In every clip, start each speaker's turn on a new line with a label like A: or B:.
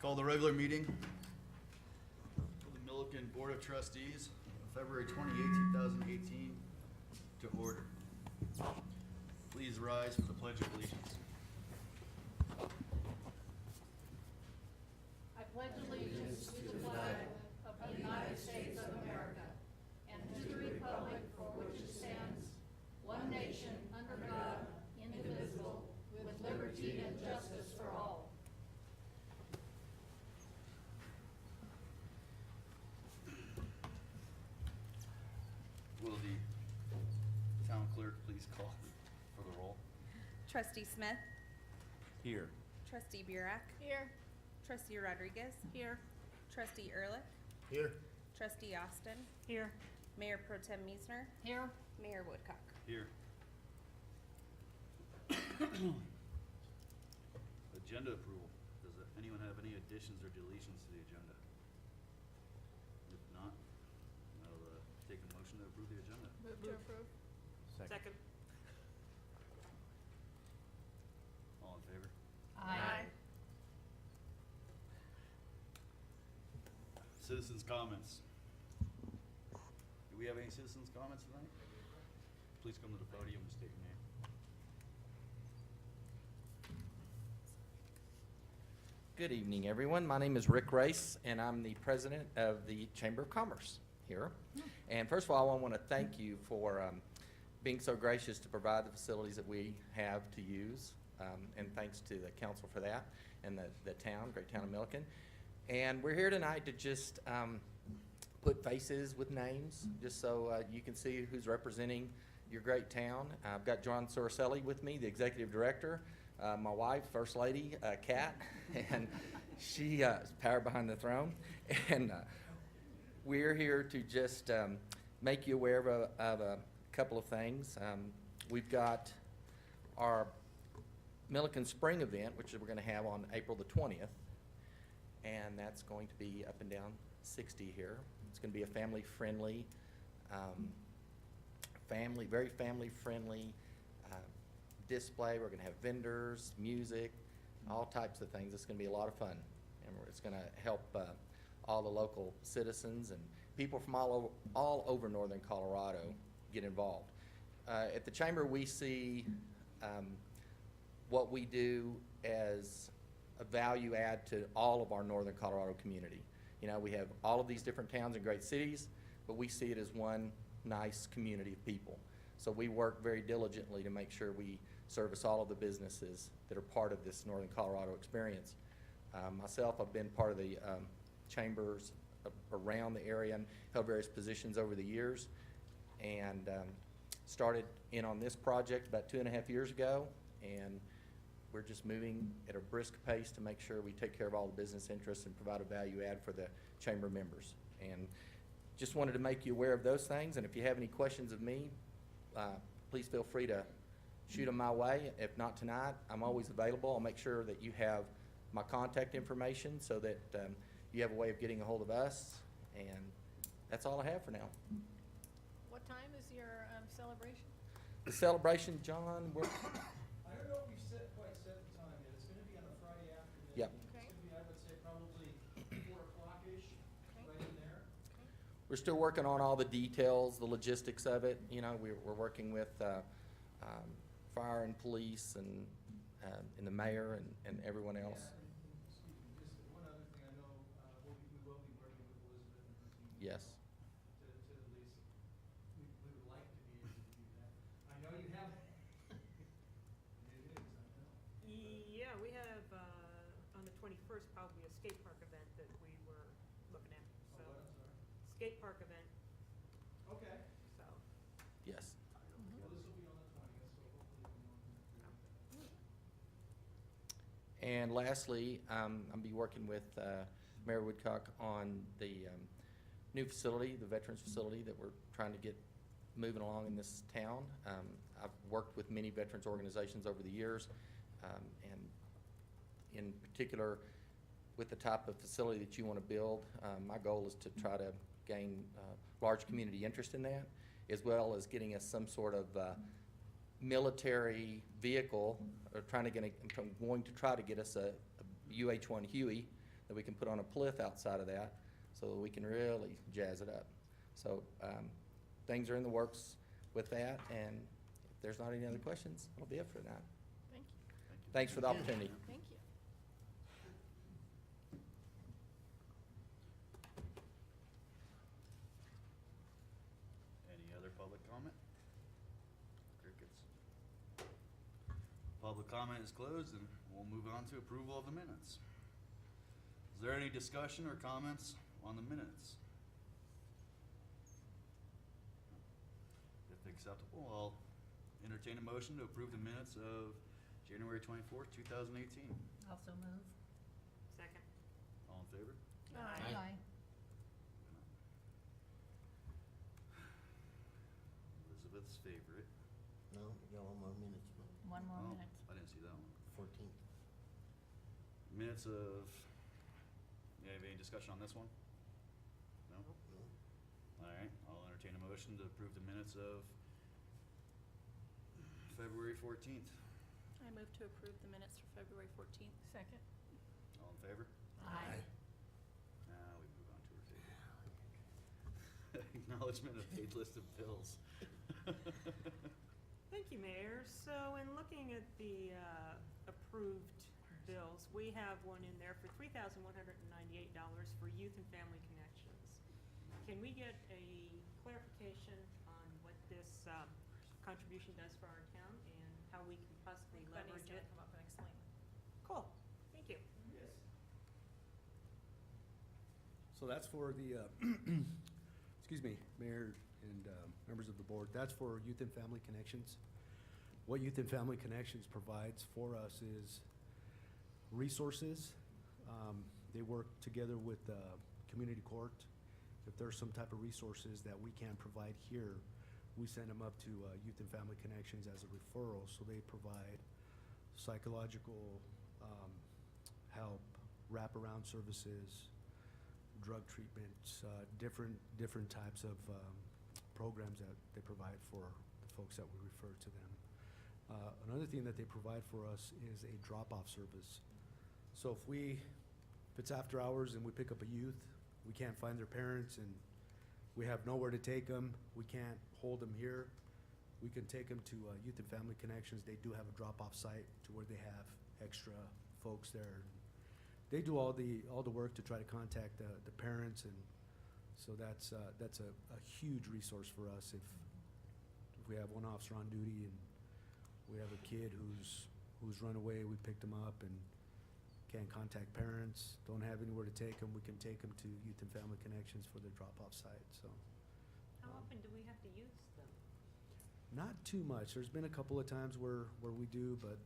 A: Call the regular meeting for the Milliken Board of Trustees, February 28, 2018, to order. Please rise for the Pledge of Allegiance.
B: I pledge allegiance to the flag of the United States of America and to the republic for which it stands, one nation, under God, indivisible, with liberty and justice for all.
A: Will the town clerk please call for the roll?
C: Trustee Smith,
A: Here.
C: Trustee Burek,
B: Here.
C: Trustee Rodriguez,
B: Here.
C: Trustee Ehrlich,
A: Here.
C: Trustee Austin,
B: Here.
C: Mayor Pro Tem Meisner,
B: Here.
C: Mayor Woodcock.
A: Here. Agenda approval. Does anyone have any additions or deletions to the agenda? If not, I'll take a motion to approve the agenda.
B: Move to approve.
D: Second.
A: All in favor?
B: Aye.
A: Citizens' comments. Do we have any citizens' comments tonight? Please come to the podium and state your name.
D: Good evening, everyone. My name is Rick Race, and I'm the president of the Chamber of Commerce here. And first of all, I want to thank you for being so gracious to provide the facilities that we have to use. And thanks to the council for that, and the town, great town of Milliken. And we're here tonight to just put faces with names, just so you can see who's representing your great town. I've got John Sorcelli with me, the executive director. My wife, First Lady, Kat, and she is power behind the throne. And we're here to just make you aware of a couple of things. We've got our Milliken Spring event, which we're going to have on April the 20th, and that's going to be up and down 60 here. It's going to be a family-friendly, very family-friendly display. We're going to have vendors, music, all types of things. It's going to be a lot of fun, and it's going to help all the local citizens and people from all over northern Colorado get involved. At the Chamber, we see what we do as a value add to all of our northern Colorado community. You know, we have all of these different towns and great cities, but we see it as one nice community of people. So we work very diligently to make sure we service all of the businesses that are part of this northern Colorado experience. Myself, I've been part of the chambers around the area and held various positions over the years, and started in on this project about 2.5 years ago, and we're just moving at a brisk pace to make sure we take care of all the business interests and provide a value add for the chamber members. And just wanted to make you aware of those things, and if you have any questions of me, please feel free to shoot them my way. If not tonight, I'm always available. I'll make sure that you have my contact information so that you have a way of getting a hold of us, and that's all I have for now.
B: What time is your celebration?
D: The celebration, John, we're,
E: I don't know if we've quite set the time yet. It's going to be on a Friday afternoon.
D: Yep.
B: Okay.
E: It's going to be, I would say, probably 4 o'clock-ish,
B: Okay.
E: right in there.
B: Okay.
D: we're still working on all the details, the logistics of it. You know, we're working with fire and police and the mayor and everyone else.
E: Yeah, and excuse me, just one other thing. I know we will be working with Elizabeth and her team.
D: Yes.
E: To at least, we would like to be able to do that. I know you have. It is, I know.
F: Yeah, we have, on the 21st, probably a skate park event that we were looking at, so.
E: Oh, what, I'm sorry.
F: Skate park event,
E: Okay.
F: so.
D: Yes.
E: Well, this will be on the 20th, so hopefully we won't have to.
D: And lastly, I'll be working with Mayor Woodcock on the new facility, the veterans facility that we're trying to get moving along in this town. I've worked with many veterans organizations over the years, and in particular, with the type of facility that you want to build, my goal is to try to gain large community interest in that, as well as getting us some sort of military vehicle, or going to try to get us a UH-1 Huey that we can put on a plinth outside of that, so that we can really jazz it up. So, things are in the works with that, and if there's not any other questions, that'll be it for now.
B: Thank you.
D: Thanks for the opportunity.
B: Thank you.
A: Any other public comment? Crickets. Public comment is closed, and we'll move on to approval of the minutes. Is there any discussion or comments on the minutes? If acceptable, I'll entertain a motion to approve the minutes of January 24th, 2018.
B: Also move.
F: Second.
A: All in favor?
B: Aye.
A: Elizabeth's favorite.
G: No, we got one more minutes, man.
B: One more
A: Oh,
B: minute.
A: I didn't see that one.
G: 14th.
A: Minutes of, you have any discussion on this one? No?
G: No?
A: All right, I'll entertain a motion to approve the minutes of February 14th.
C: I move to approve the minutes for February 14th.
B: Second.
A: All in favor?
B: Aye.
A: Now we move on to our favorite. Acknowledgement of paid list of bills.
F: Thank you, Mayor. So in looking at the approved bills, we have one in there for $3,198 for Youth and Family Connections. Can we get a clarification on what this contribution does for our town and how we can possibly leverage it?
C: Come up and explain.
F: Cool, thank you.
H: So that's for the, excuse me, Mayor and members of the board, that's for Youth and Family Connections. What Youth and Family Connections provides for us is resources. They work together with the community court. If there's some type of resources that we can't provide here, we send them up to Youth and Family Connections as a referral. So they provide psychological help, wraparound services, drug treatments, different types of programs that they provide for the folks that we refer to them. Another thing that they provide for us is a drop-off service. So if it's after hours and we pick up a youth, we can't find their parents and we have nowhere to take them, we can't hold them here, we can take them to Youth and Family Connections. They do have a drop-off site to where they have extra folks there. They do all the work to try to contact the parents, and so that's a huge resource for us if we have one officer on duty and we have a kid who's run away, we picked them up and can't contact parents, don't have anywhere to take them, we can take them to Youth and Family Connections for their drop-off site, so.
F: How often do we have to use them?
H: Not too much. There's been a couple of times where we do, but,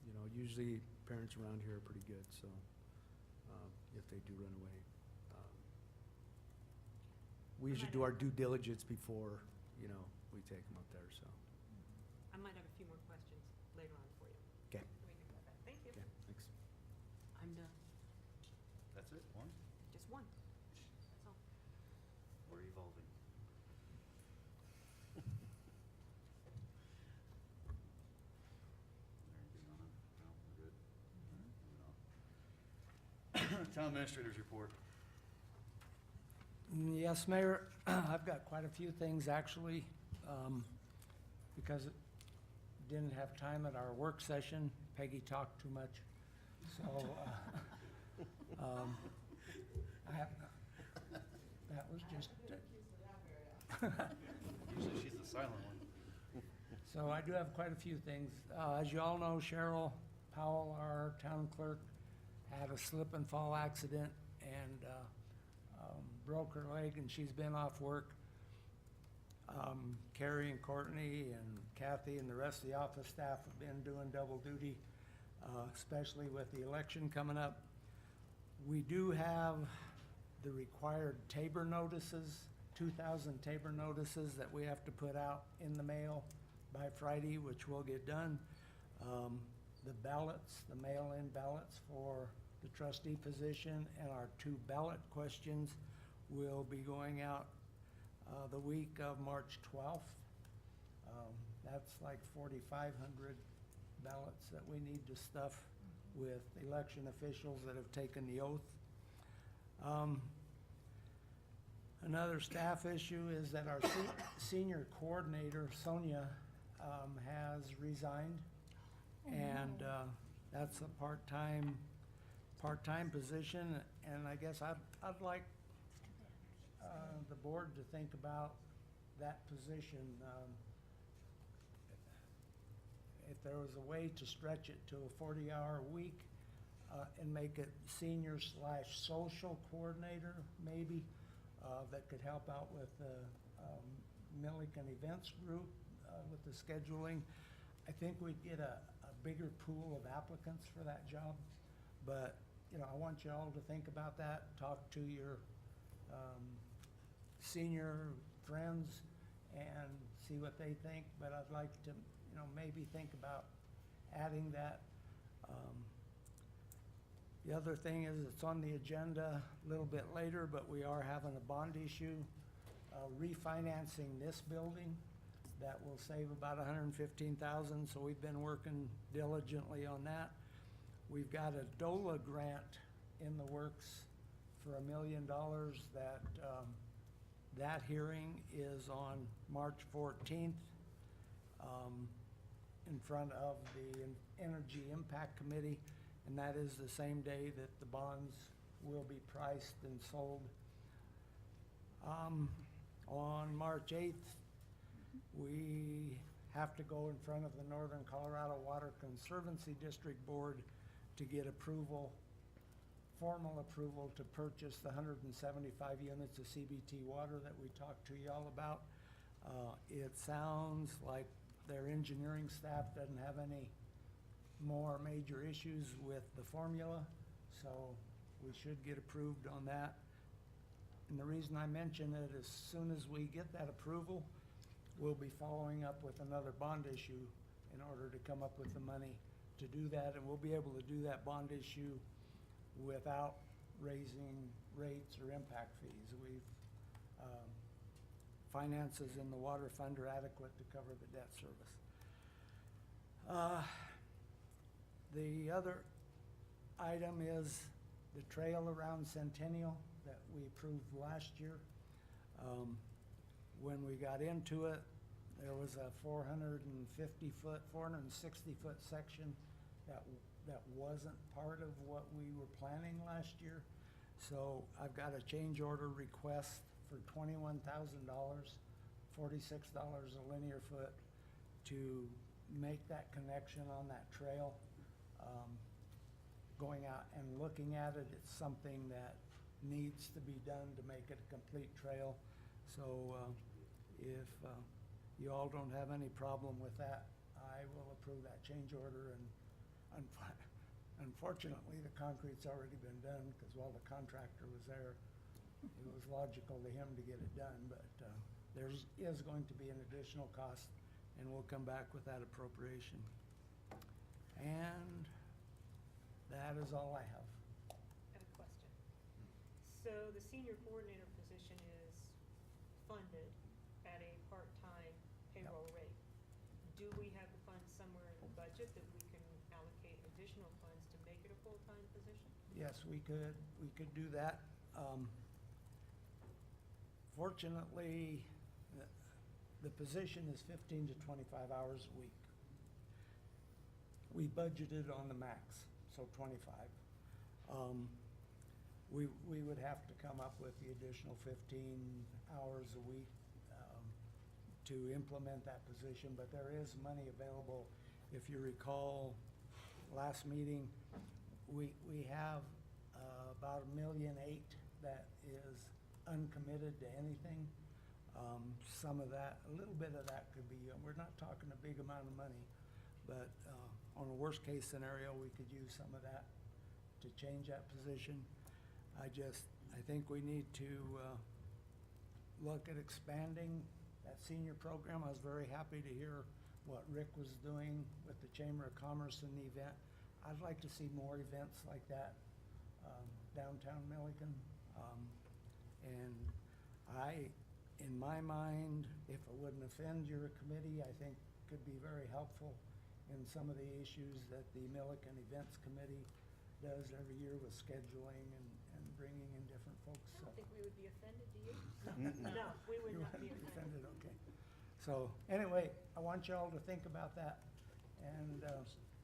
H: you know, usually parents around here are pretty good, so, if they do run away. We usually do our due diligence before, you know, we take them up there, so.
F: I might have a few more questions later on for you.
H: Okay.
F: We can do that. Thank you.
H: Okay, thanks.
F: I'm done.
A: That's it, one?
F: Just one. That's all.
A: We're evolving. Town administrators report.
I: Yes, Mayor, I've got quite a few things actually, because it didn't have time at our work session. Peggy talked too much, so, that was just.
A: Usually she's the silent one.
I: So I do have quite a few things. As you all know, Cheryl Powell, our town clerk, had a slip and fall accident and broke her leg, and she's been off work. Carrie and Courtney and Kathy and the rest of the office staff have been doing double duty, especially with the election coming up. We do have the required Tabor notices, 2,000 Tabor notices that we have to put out in the mail by Friday, which will get done. The ballots, the mail-in ballots for the trustee position and our 2 ballot questions will be going out the week of March 12th. That's like 4,500 ballots that we need to stuff with election officials that have taken the oath Another staff issue is that our senior coordinator, Sonia, has resigned. And that's a part-time position, and I guess I'd like the board to think about that position. If there was a way to stretch it to a 40-hour week and make it senior/social coordinator, maybe, that could help out with the Milliken Events Group with the scheduling. I think we'd get a bigger pool of applicants for that job. But, I want you all to think about that, talk to your senior friends and see what they think. But I'd like to, maybe think about adding that. The other thing is, it's on the agenda a little bit later, but we are having a bond issue, refinancing this building. That will save about $115,000, so we've been working diligently on that. We've got a DOLA grant in the works for $1 million that hearing is on March 14th in front of the Energy Impact Committee, and that is the same day that the bonds will be priced and sold. On March 8th, we have to go in front of the Northern Colorado Water Conservancy District Board to get approval, formal approval to purchase the 175 units of CBT water that we talked to y'all about. It sounds like their engineering staff doesn't have any more major issues with the formula, so we should get approved on that. And the reason I mention it, as soon as we get that approval, we'll be following up with another bond issue in order to come up with the money to do that, and we'll be able to do that bond issue without raising rates or impact fees. Finances in the water fund are adequate to cover the debt service. The other item is the trail around Centennial that we approved last year. When we got into it, there was a 460-foot section that wasn't part of what we were planning last year. So I've got a change order request for $21,000, $46 a linear foot, to make that connection on that trail. Going out and looking at it, it's something that needs to be done to make it a complete trail. So if you all don't have any problem with that, I will approve that change order. And unfortunately, the concrete's already been done, because while the contractor was there, it was logical to him to get it done. But there is going to be an additional cost, and we'll come back with that appropriation. And that is all I have.
F: I have a question. So the senior coordinator position is funded at a part-time payroll rate. Do we have the funds somewhere in the budget that we can allocate additional funds to make it a full-time position?
I: Yes, we could do that. Fortunately, the position is 15 to 25 hours a week. We budgeted on the max, so 25. We would have to come up with the additional 15 hours a week to implement that position, but there is money available. If you recall, last meeting, we have about $1.8 million that is uncommitted to anything. Some of that, a little bit of that could be, we're not talking a big amount of money, but on a worst case scenario, we could use some of that to change that position. I think we need to look at expanding that senior program. I was very happy to hear what Rick was doing with the Chamber of Commerce and the event. I'd like to see more events like that downtown Milliken. And in my mind, if it wouldn't offend your committee, I think could be very helpful in some of the issues that the Milliken Events Committee does every year with scheduling and bringing in different folks,
F: I
I: so.
F: don't think we would be offended, do you?
H: Mm-mm.
F: No, we would
I: You
F: not
I: wouldn't
F: be offended.
I: okay. So, anyway, I want y'all to think about that, and,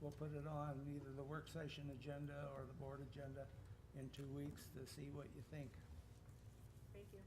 I: we'll put it on either the work session agenda or the board agenda in 2 weeks to see what you think.
F: Thank you.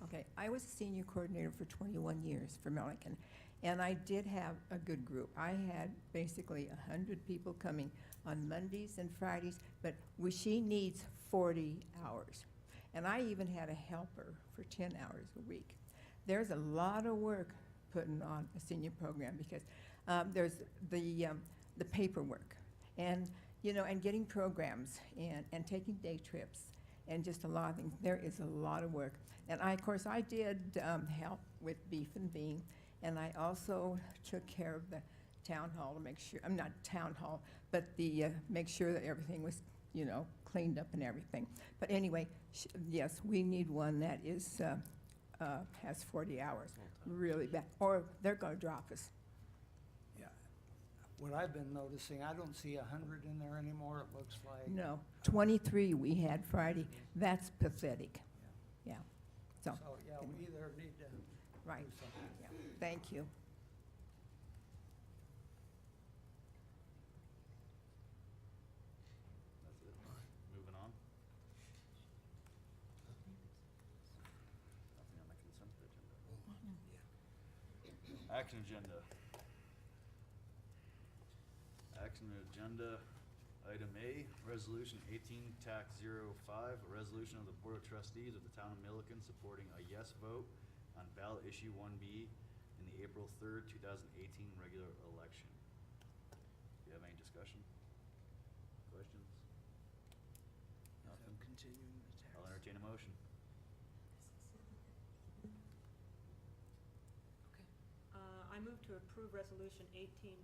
J: Okay, I was a senior coordinator for 21 years for Milliken, and I did have a good group. I had basically 100 people coming on Mondays and Fridays, but she needs 40 hours. And I even had a helper for 10 hours a week. There's a lot of work putting on a senior program because there's the paperwork and, you know, and getting programs and taking day trips and just a lot of things. There is a lot of work. And of course, I did help with beef and bean, and I also took care of the town hall to make sure, I'm not town hall, but make sure that everything was, you know, cleaned up and everything. But anyway, yes, we need one that is, has 40 hours, really bad, or they're gonna drop us.
I: Yeah. What I've been noticing, I don't see 100 in there anymore, it looks like.
J: No, 23 we had Friday. That's pathetic. Yeah. So,
I: So, yeah, we either need to
J: right.
I: do something.
J: Yeah. Thank you.
A: That's it. Moving on. Nothing on the consent agenda. Action agenda. Action agenda, item A, resolution 18 tax 05, a resolution of the Board of Trustees of the Town of Milliken supporting a yes vote on ballot issue 1B in the April 3rd, 2018 regular election. Do you have any discussion? Questions? Nothing?
E: Continuing the tax.
A: I'll entertain a motion.
F: I move to approve resolution 18-05,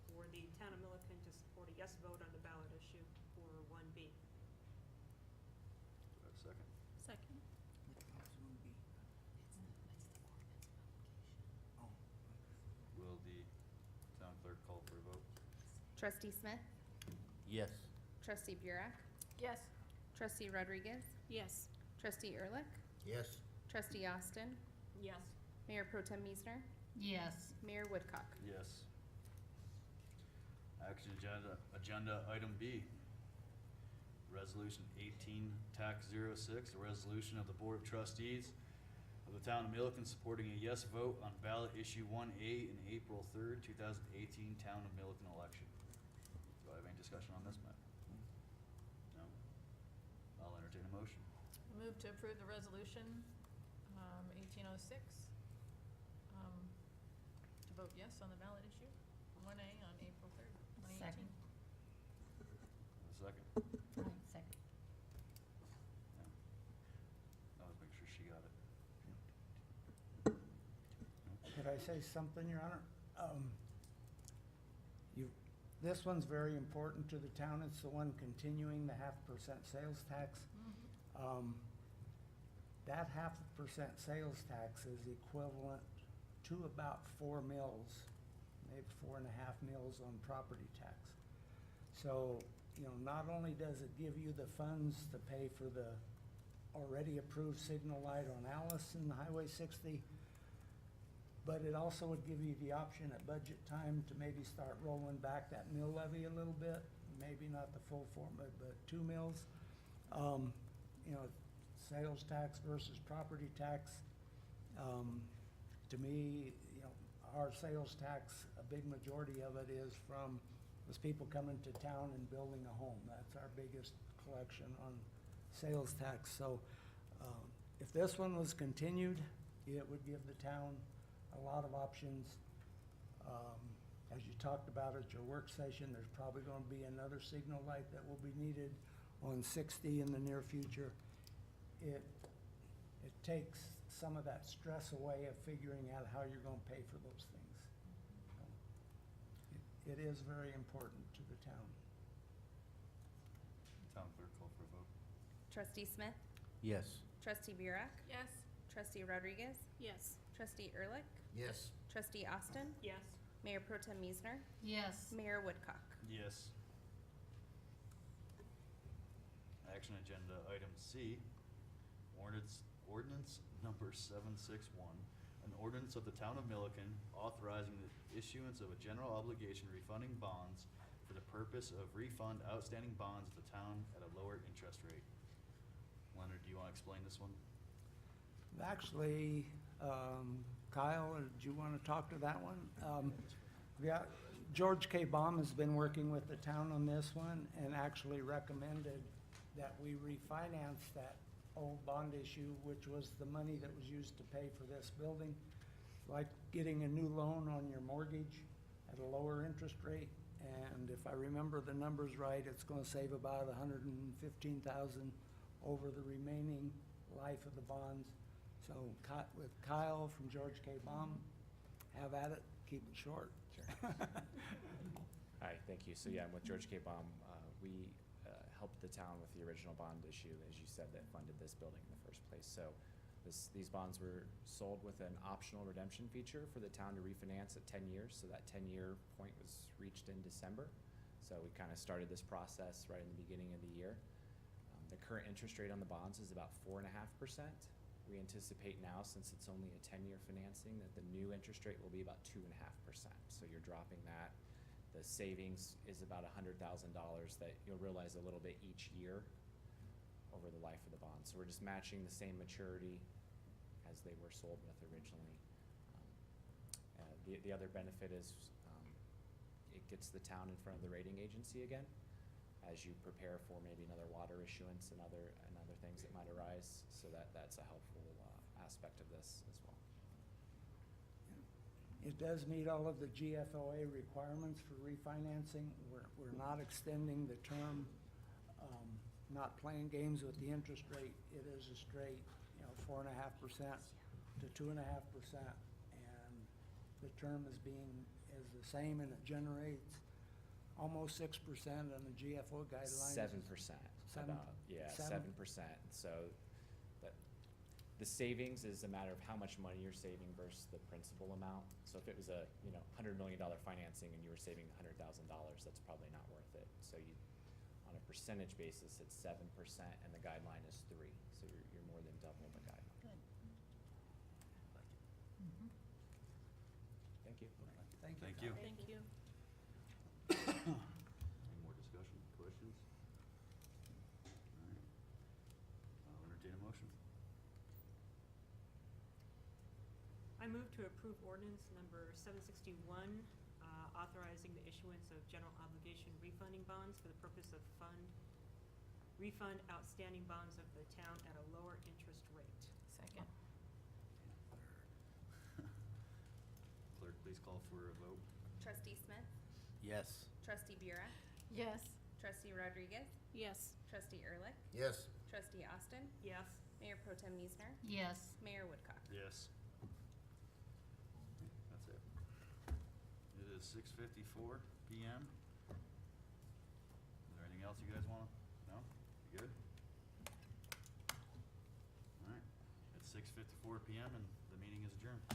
F: for the town of Milliken to support a yes vote on the ballot issue for 1B.
A: Do I have a second?
C: Second.
A: Will the town clerk call for a vote?
K: Trustee Smith,
G: Yes.
K: Trustee Burek,
C: Yes.
K: Trustee Rodriguez,
C: Yes.
K: Trustee Ehrlich,
G: Yes.
K: Trustee Austin,
F: Yes.
K: Mayor Pro Tem Meisner,
B: Yes.
K: Mayor Woodcock.
A: Yes. Action agenda item B. Resolution 18 tax 06, a resolution of the Board of Trustees of the Town of Milliken supporting a yes vote on ballot issue 1A in April 3rd, 2018 Town of Milliken election. Do I have any discussion on this matter? No? I'll entertain a motion.
C: I move to approve the resolution, 1806, to vote yes on the ballot issue, 1A on April 3rd, 2018.
B: Second.
A: A second?
B: Second.
A: Yeah. I was making sure she got it.
I: Could I say something, Your Honor? This one's very important to the town. It's the one continuing the 0.5% sales tax. That 0.5% sales tax is equivalent to about 4 mills, maybe 4.5 mills on property tax. So, you know, not only does it give you the funds to pay for the already approved signal light on Alice and Highway 60, but it also would give you the option at budget time to maybe start rolling back that mill levy a little bit, maybe not the full 4, but 2 mills. You know, sales tax versus property tax. To me, you know, our sales tax, a big majority of it is from those people coming to town and building a home. That's our biggest collection on sales tax. So if this one was continued, it would give the town a lot of options. As you talked about at your work session, there's probably going to be another signal light that will be needed on 60 in the near future. It takes some of that stress away of figuring out how you're going to pay for those things. So, it is very important to the town.
A: Town clerk call for a vote.
K: Trustee Smith,
G: Yes.
K: Trustee Burek,
C: Yes.
K: Trustee Rodriguez?
B: Yes.
K: Trustee Ehrlich?
G: Yes.
K: Trustee Austin?
F: Yes.
K: Mayor Pro Tem Meisner?
B: Yes.
K: Mayor Woodcock?
A: Yes. Action agenda item C, ordinance number 761, an ordinance of the town of Milliken authorizing the issuance of a general obligation refunding bonds for the purpose of refund outstanding bonds of the town at a lower interest rate. Leonard, do you want to explain this one?
I: Actually, Kyle, do you want to talk to that one? Yeah, George K. Baum has been working with the town on this one and actually recommended that we refinance that old bond issue, which was the money that was used to pay for this building. Like getting a new loan on your mortgage at a lower interest rate. And if I remember the numbers right, it's gonna save about $115,000 over the remaining life of the bonds. So with Kyle from George K. Baum, have at it, keep it short.
L: Hi, thank you. So yeah, I'm with George K. Baum. We helped the town with the original bond issue, as you said, that funded this building in the first place. So these bonds were sold with an optional redemption feature for the town to refinance at 10 years. So that 10-year point was reached in December. So we kind of started this process right in the beginning of the year. The current interest rate on the bonds is about 4.5%. We anticipate now, since it's only a 10-year financing, that the new interest rate will be about 2.5%. So you're dropping that. The savings is about $100,000 that you'll realize a little bit each year over the life of the bond. So we're just matching the same maturity as they were sold with originally. The other benefit is it gets the town in front of the rating agency again as you prepare for maybe another water issuance and other things that might arise. So that's a helpful aspect of this as well.
I: It does meet all of the GFOA requirements for refinancing. We're not extending the term, not playing games with the interest rate. It is a straight, 4.5% to 2.5%, and the term is the same, and it generates almost 6% on the GFO guidelines.
L: 7%.
I: Seven?
L: About, yeah,
I: Seven?
L: 7%. So the savings is a matter of how much money you're saving versus the principal amount. So if it was a $100 million financing and you were saving $100,000, that's probably not worth it. So on a percentage basis, it's 7%, and the guideline is 3. So you're more than double the guideline.
B: Good.
L: Thank you.
I: Thank you.
A: Thank you.
B: Thank you.
A: Any more discussion, questions? All right. I'll entertain a motion.
F: I move to approve ordinance number 761, authorizing the issuance of general obligation refunding bonds for the purpose of refund outstanding bonds of the town at a lower interest rate.
B: Second.
A: Clerk, please call for a vote.
K: Trustee Smith?
G: Yes.
K: Trustee Buren?
B: Yes.
K: Trustee Rodriguez?
B: Yes.
K: Trustee Ehrlich?
G: Yes.
K: Trustee Austin?
F: Yes.
K: Mayor Pro Tem Meisner?
B: Yes.
K: Mayor Woodcock?
A: Yes. That's it. It is 6:54 PM. Is there anything else you guys want? No? You good? All right. It's 6:54 PM and the meeting is adjourned.